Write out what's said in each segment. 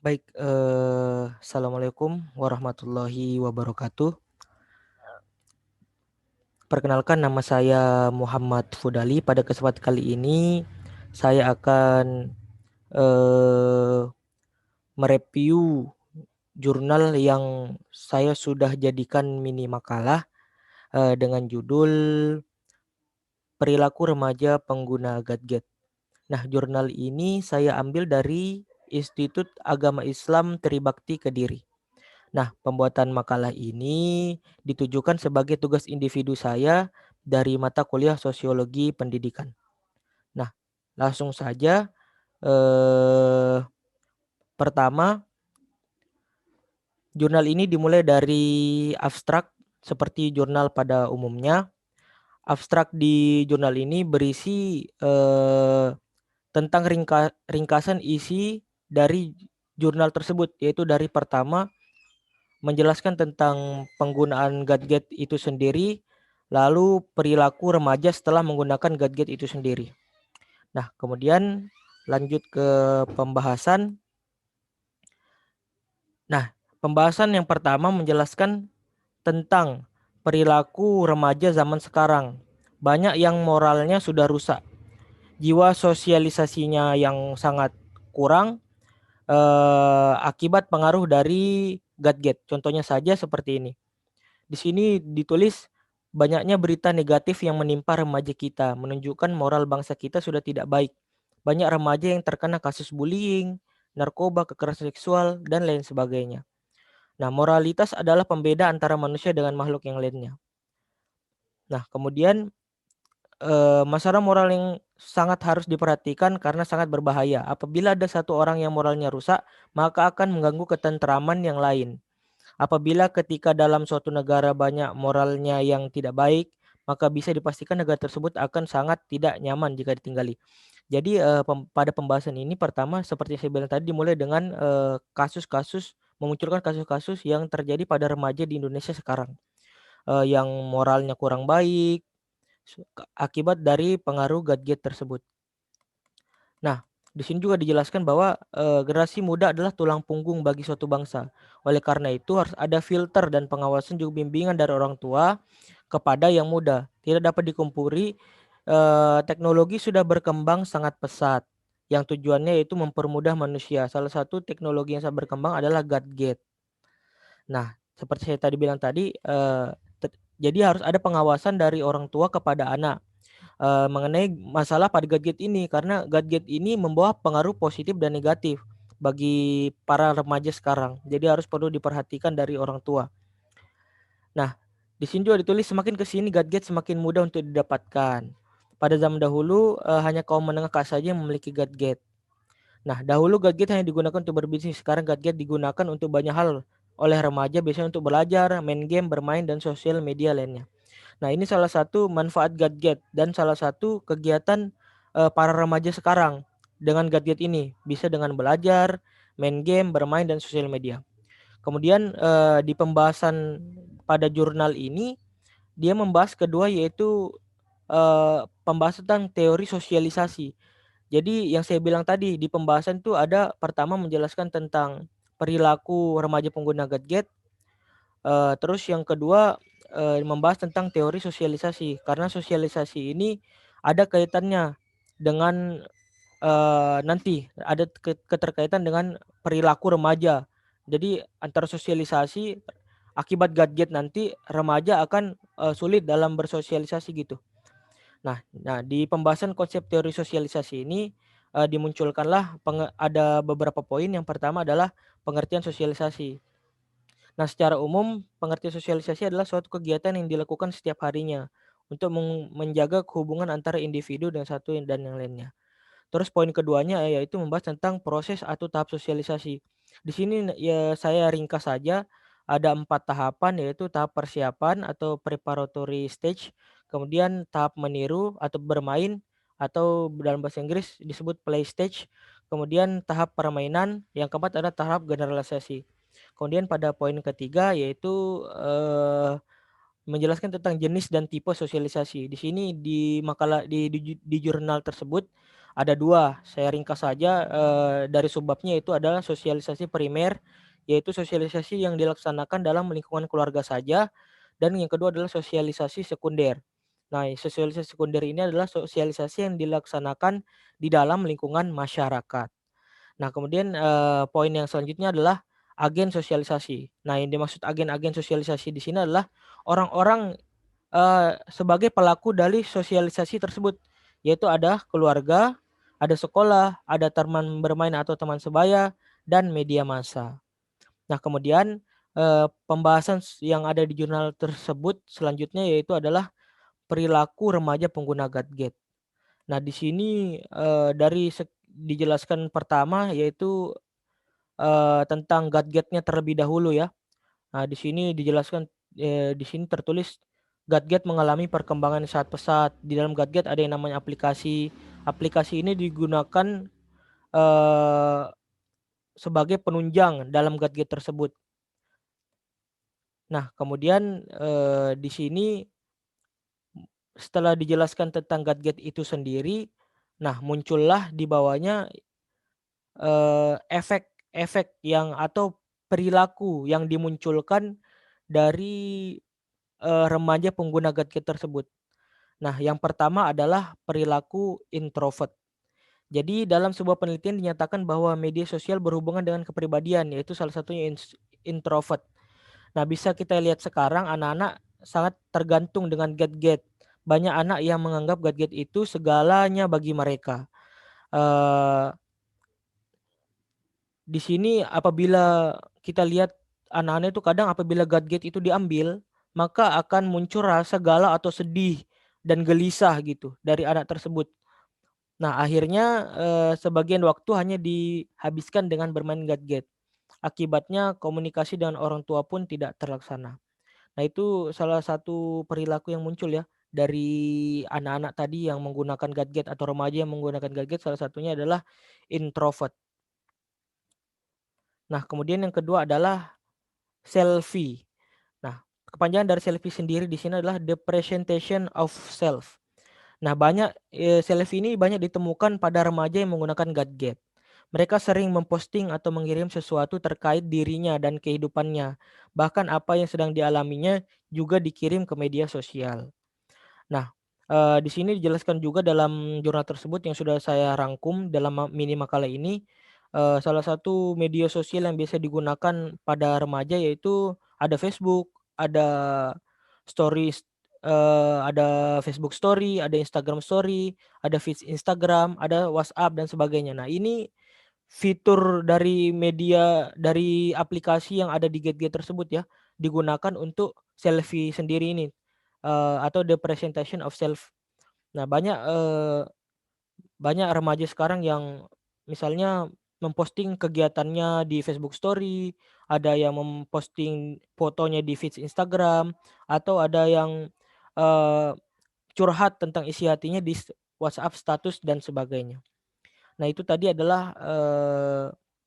Baik, assalamualaikum warahmatullahi wabarakatuh. Perkenalkan, nama saya Muhammad Fudali. Pada kesempatan kali ini saya akan eh, mereview jurnal yang saya sudah jadikan mini makalah dengan judul Perilaku Remaja Pengguna Gadget. Nah, jurnal ini saya ambil dari Institut Agama Islam Tribakti Kediri. Nah, pembuatan makalah ini ditujukan sebagai tugas individu saya dari mata kuliah Sosiologi Pendidikan. Nah, langsung saja. Pertama, jurnal ini dimulai dari abstrak seperti jurnal pada umumnya. Abstrak di jurnal ini berisi tentang ringkasan isi dari jurnal tersebut, yaitu dari pertama menjelaskan tentang penggunaan gadget itu sendiri, lalu perilaku remaja setelah menggunakan gadget itu sendiri. Nah, kemudian lanjut ke pembahasan. Nah, pembahasan yang pertama menjelaskan tentang perilaku remaja zaman sekarang. Banyak yang moralnya sudah rusak, jiwa sosialisasinya yang sangat kurang akibat pengaruh dari gadget. Contohnya saja seperti ini. Di sini ditulis banyaknya berita negatif yang menimpa remaja kita, menunjukkan moral bangsa kita sudah tidak baik. Banyak remaja yang terkena kasus bullying, narkoba, kekerasan seksual, dan lain sebagainya. Nah, moralitas adalah pembeda antara manusia dengan makhluk yang lainnya. Nah, kemudian masalah moral yang sangat harus diperhatikan karena sangat berbahaya. Apabila ada satu orang yang moralnya rusak, maka akan mengganggu ketentraman yang lain. Apabila ketika dalam suatu negara banyak moralnya yang tidak baik, maka bisa dipastikan negara tersebut akan sangat tidak nyaman jika ditinggali. Jadi pada pembahasan ini pertama seperti saya bilang tadi dimulai dengan kasus-kasus memunculkan kasus-kasus yang terjadi pada remaja di Indonesia sekarang yang moralnya kurang baik akibat dari pengaruh gadget tersebut. Nah, di sini juga dijelaskan bahwa generasi muda adalah tulang punggung bagi suatu bangsa. Oleh karena itu harus ada filter dan pengawasan juga bimbingan dari orang tua kepada yang muda. Tidak dapat dikumpuri, teknologi sudah berkembang sangat pesat yang tujuannya yaitu mempermudah manusia. Salah satu teknologi yang sangat berkembang adalah gadget. Nah, seperti saya tadi bilang tadi, jadi harus ada pengawasan dari orang tua kepada anak mengenai masalah pada gadget ini karena gadget ini membawa pengaruh positif dan negatif bagi para remaja sekarang. Jadi harus perlu diperhatikan dari orang tua. Nah, di sini juga ditulis semakin ke sini gadget semakin mudah untuk didapatkan. Pada zaman dahulu hanya kaum menengah ke atas saja yang memiliki gadget. Nah, dahulu gadget hanya digunakan untuk berbisnis, sekarang gadget digunakan untuk banyak hal oleh remaja biasanya untuk belajar, main game, bermain dan sosial media lainnya. Nah, ini salah satu manfaat gadget dan salah satu kegiatan para remaja sekarang dengan gadget ini. Bisa dengan belajar, main game, bermain, dan sosial media. Kemudian di pembahasan pada jurnal ini, dia membahas kedua yaitu pembahasan tentang teori sosialisasi. Jadi yang saya bilang tadi di pembahasan itu ada pertama menjelaskan tentang perilaku remaja pengguna gadget. Terus yang kedua, membahas tentang teori sosialisasi, karena sosialisasi ini ada kaitannya dengan, nanti ada keterkaitan dengan perilaku remaja. Jadi antara sosialisasi akibat gadget nanti remaja akan, sulit dalam bersosialisasi gitu. Nah di pembahasan konsep teori sosialisasi ini, dimunculkanlah ada beberapa poin, yang pertama adalah pengertian sosialisasi. Nah, secara umum, pengertian sosialisasi adalah suatu kegiatan yang dilakukan setiap harinya untuk menjaga hubungan antara individu dan satu dan yang lainnya. Terus poin keduanya yaitu membahas tentang proses atau tahap sosialisasi. Di sini ya saya ringkas saja, ada 4 tahapan yaitu tahap persiapan atau preparatory stage, kemudian tahap meniru atau bermain atau dalam bahasa Inggris disebut play stage, kemudian tahap permainan, yang keempat adalah tahap generalisasi. Kemudian pada poin ketiga yaitu menjelaskan tentang jenis dan tipe sosialisasi. Di sini di makalah di jurnal tersebut Ada dua, saya ringkas saja dari subbabnya, itu adalah sosialisasi primer, yaitu sosialisasi yang dilaksanakan dalam lingkungan keluarga saja, dan yang kedua adalah sosialisasi sekunder. Nah, sosialisasi sekunder ini adalah sosialisasi yang dilaksanakan di dalam lingkungan masyarakat. Nah, kemudian poin yang selanjutnya adalah agen sosialisasi. Nah, yang dimaksud agen-agen sosialisasi di sini adalah orang-orang sebagai pelaku dari sosialisasi tersebut, yaitu ada keluarga, ada sekolah, ada teman bermain atau teman sebaya, dan media massa. Nah, kemudian pembahasan yang ada di jurnal tersebut selanjutnya yaitu adalah perilaku remaja pengguna gadget. Nah, di sini dijelaskan pertama yaitu tentang gadgetnya terlebih dahulu ya. Nah, di sini dijelaskan di sini tertulis gadget mengalami perkembangan saat pesat. Di dalam gadget ada yang namanya aplikasi. Aplikasi ini digunakan eh, sebagai penunjang dalam gadget tersebut. Nah, kemudian di sini setelah dijelaskan tentang gadget itu sendiri, nah muncullah di bawahnya efek-efek yang atau perilaku yang dimunculkan dari remaja pengguna gadget tersebut. Nah, yang pertama adalah perilaku introvert. Jadi dalam sebuah penelitian dinyatakan bahwa media sosial berhubungan dengan kepribadian, yaitu salah satunya introvert. Nah, bisa kita lihat sekarang anak-anak sangat tergantung dengan gadget. Banyak anak yang menganggap gadget itu segalanya bagi mereka. Uh, di sini apabila kita lihat anak-anak itu kadang apabila gadget itu diambil, maka akan muncul rasa galau atau sedih dan gelisah gitu dari anak tersebut. Nah, akhirnya sebagian waktu hanya dihabiskan dengan bermain gadget. Akibatnya komunikasi dengan orang tua pun tidak terlaksana. Nah, itu salah satu perilaku yang muncul ya dari anak-anak tadi yang menggunakan gadget atau remaja yang menggunakan gadget, salah satunya adalah introvert. Nah, kemudian yang kedua adalah selfie. Nah, kepanjangan dari selfie sendiri di sini adalah the presentation of self. Nah, selfie ini banyak ditemukan pada remaja yang menggunakan gadget. Mereka sering memposting atau mengirim sesuatu terkait dirinya dan kehidupannya. Bahkan apa yang sedang dialaminya juga dikirim ke media sosial. Nah, di sini dijelaskan juga dalam jurnal tersebut yang sudah saya rangkum dalam mini makalah ini, salah satu media sosial yang biasa digunakan pada remaja yaitu ada Facebook, ada stories, ada Facebook Story, ada Instagram Story, ada feeds Instagram, ada WhatsApp dan sebagainya. Nah, ini fitur dari aplikasi yang ada di gadget tersebut ya, digunakan untuk selfie sendiri ini, atau the presentation of self. Nah, banyak remaja sekarang yang misalnya memposting kegiatannya di Facebook Story, ada yang memposting fotonya di feeds Instagram, atau ada yang uh, curhat tentang isi hatinya di WhatsApp status dan sebagainya. Nah, itu tadi adalah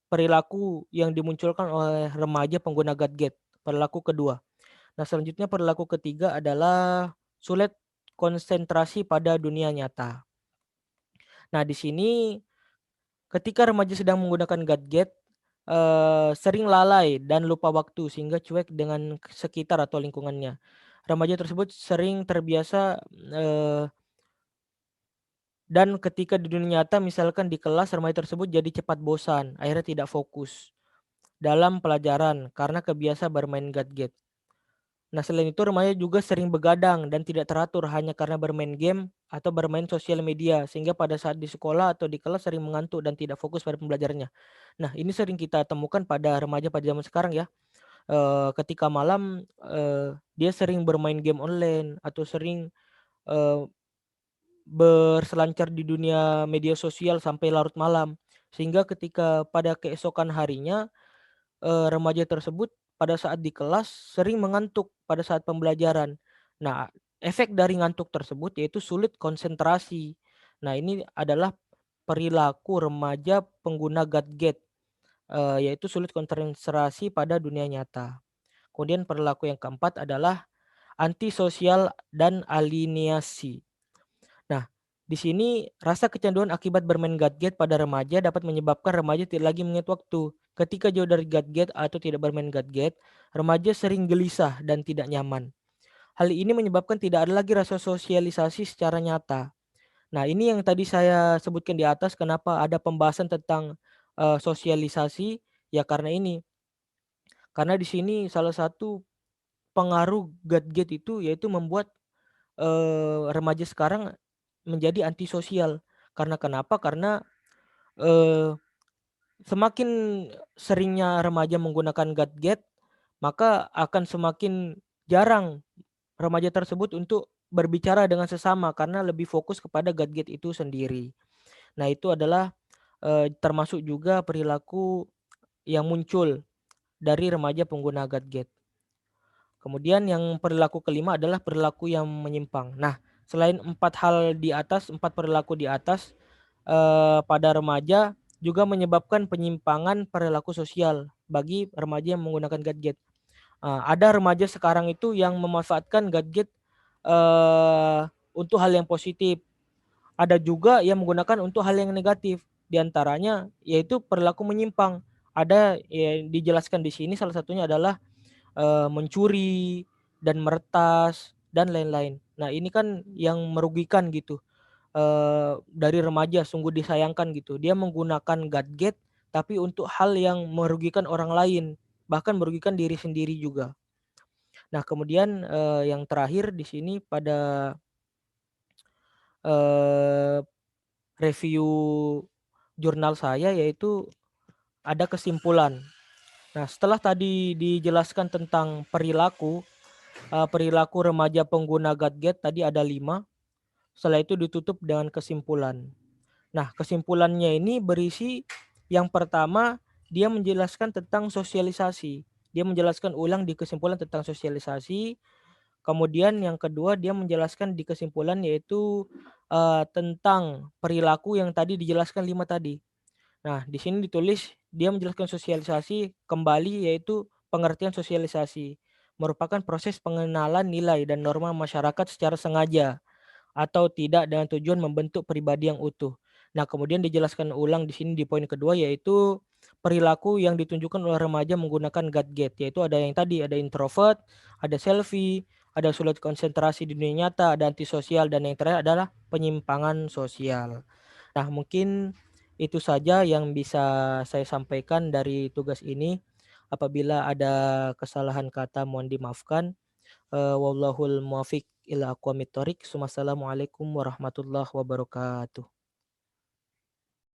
perilaku yang dimunculkan oleh remaja pengguna gadget, perilaku kedua. Nah, selanjutnya perilaku ketiga adalah sulit konsentrasi pada dunia nyata. Nah, di sini ketika remaja sedang menggunakan gadget, sering lalai dan lupa waktu sehingga cuek dengan sekitar atau lingkungannya. Remaja tersebut sering terbiasa dan ketika di dunia nyata misalkan di kelas remaja tersebut jadi cepat bosan, akhirnya tidak fokus dalam pelajaran karena kebiasa bermain gadget. Nah, selain itu remaja juga sering begadang dan tidak teratur hanya karena bermain game atau bermain sosial media sehingga pada saat di sekolah atau di kelas sering mengantuk dan tidak fokus pada pembelajarannya. Nah, ini sering kita temukan pada remaja pada zaman sekarang ya. Ketika malam dia sering bermain game online atau sering berselancar di dunia media sosial sampai larut malam. Sehingga ketika pada keesokan harinya remaja tersebut pada saat di kelas sering mengantuk pada saat pembelajaran. Nah, efek dari ngantuk tersebut yaitu sulit konsentrasi. Nah, ini adalah perilaku remaja pengguna gadget, yaitu sulit konsentrasi pada dunia nyata. Kemudian perilaku yang keempat adalah antisosial dan alienasi. Nah, Di sini, rasa kecanduan akibat bermain gadget pada remaja dapat menyebabkan remaja tidak lagi mengingat waktu. Ketika jauh dari gadget atau tidak bermain gadget, remaja sering gelisah dan tidak nyaman. Hal ini menyebabkan tidak ada lagi rasa sosialisasi secara nyata. Nah, ini yang tadi saya sebutkan di atas kenapa ada pembahasan tentang sosialisasi, ya karena ini. Karena di sini salah satu pengaruh gadget itu yaitu membuat remaja sekarang menjadi antisosial. Karena kenapa? Karena eee, semakin seringnya remaja menggunakan gadget, maka akan semakin jarang remaja tersebut untuk berbicara dengan sesama karena lebih fokus kepada gadget itu sendiri. Nah, itu adalah termasuk juga perilaku yang muncul dari remaja pengguna gadget. Kemudian yang perilaku kelima adalah perilaku yang menyimpang. Nah, selain 4 hal di atas, 4 perilaku di atas, pada remaja juga menyebabkan penyimpangan perilaku sosial bagi remaja yang menggunakan gadget. Ada remaja sekarang itu yang memanfaatkan gadget, untuk hal yang positif. Ada juga yang menggunakan untuk hal yang negatif. Di antaranya yaitu perilaku menyimpang. Ada yang dijelaskan di sini salah satunya adalah mencuri dan meretas dan lain-lain. Nah, ini kan yang merugikan gitu, dari remaja sungguh disayangkan gitu. Dia menggunakan gadget tapi untuk hal yang merugikan orang lain, bahkan merugikan diri sendiri juga. Nah, kemudian, yang terakhir di sini pada, eee, review jurnal saya yaitu ada kesimpulan. Nah, setelah tadi dijelaskan tentang perilaku remaja pengguna gadget tadi ada 5. Setelah itu ditutup dengan kesimpulan. Nah, kesimpulannya ini berisi yang pertama, dia menjelaskan tentang sosialisasi. Dia menjelaskan ulang di kesimpulan tentang sosialisasi. Kemudian yang kedua, dia menjelaskan di kesimpulan yaitu, tentang perilaku yang tadi dijelaskan 5 tadi. Nah, di sini ditulis dia menjelaskan sosialisasi kembali yaitu pengertian sosialisasi merupakan proses pengenalan nilai dan norma masyarakat secara sengaja atau tidak dengan tujuan membentuk pribadi yang utuh. Nah, kemudian dijelaskan ulang di sini di poin kedua yaitu perilaku yang ditunjukkan oleh remaja menggunakan gadget, yaitu ada yang tadi ada introvert, ada selfie, ada sulit konsentrasi di dunia nyata, ada antisosial dan yang terakhir adalah penyimpangan sosial. Nah, mungkin itu saja yang bisa saya sampaikan dari tugas ini. Apabila ada kesalahan kata mohon dimaafkan. Wallahul muwaffiq ila aqwamit thoriq. Wassalamualaikum warahmatullahi wabarakatuh.